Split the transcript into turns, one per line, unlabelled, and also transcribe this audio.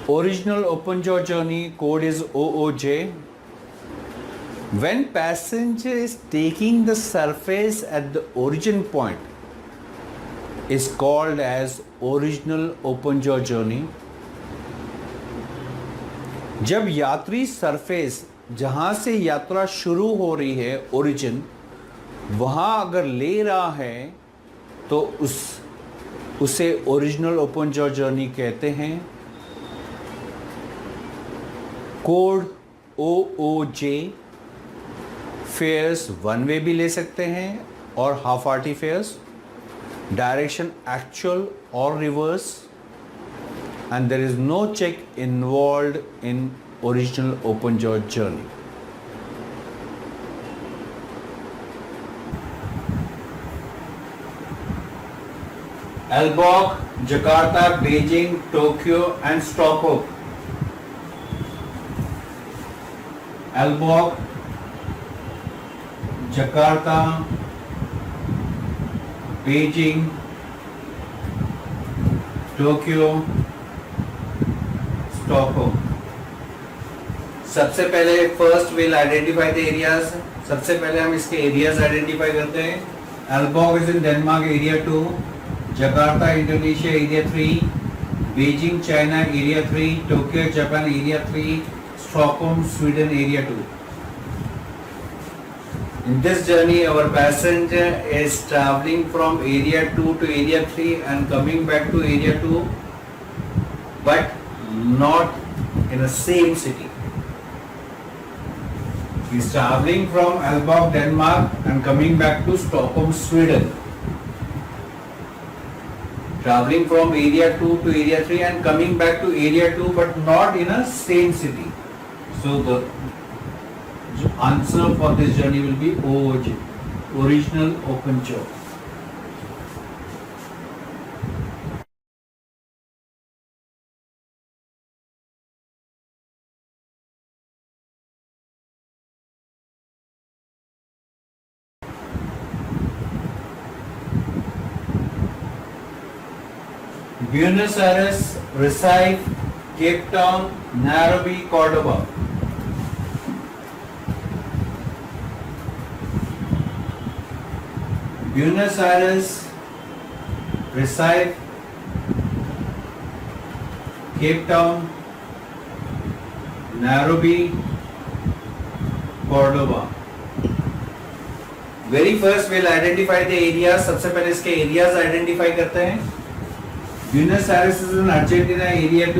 Original open jaw journey code is OOJ. When passenger is taking the surface at the origin point is called as original open jaw journey. जब यात्री surface जहाँ से यात्रा शुरू हो रही है ओरिजिन वहाँ अगर ले रहा है तो उसे ओरिजिनल ओपन जॉ जर्नी कहते हैं. Code OOJ. Fares one way भी ले सकते हैं और half RT fares. Direction actual और reverse and there is no check involved in original open jaw journey. Albog, Jakarta, Beijing, Tokyo and Stockholm. Albog, Jakarta, Beijing, Tokyo, Stockholm. सबसे पहले first will identify the areas. सबसे पहले हम इसके areas identify करते हैं. Aalborg is in Denmark area 2, Jakarta Indonesia area 3, Beijing China area 3, Tokyo Japan area 3, Stockholm Sweden area 2. In this journey our passenger is traveling from area 2 to area 3 and coming back to area 2 but not in the same city. He is traveling from Aalborg, Denmark and coming back to Stockholm, Sweden. Traveling from area 2 to area 3 and coming back to area 2 but not in a same city. So the answer for this journey will be OOJ, original open jaw. Buenos Aires, Recife, Cape Town, Nairobi, Cordoba. Buenos Aires, Recife, Cape Town, Nairobi, Cordoba. Very first we'll identify the areas. सबसे पहले इसके areas identify करते हैं. Buenos Aires is in Argentina area 2.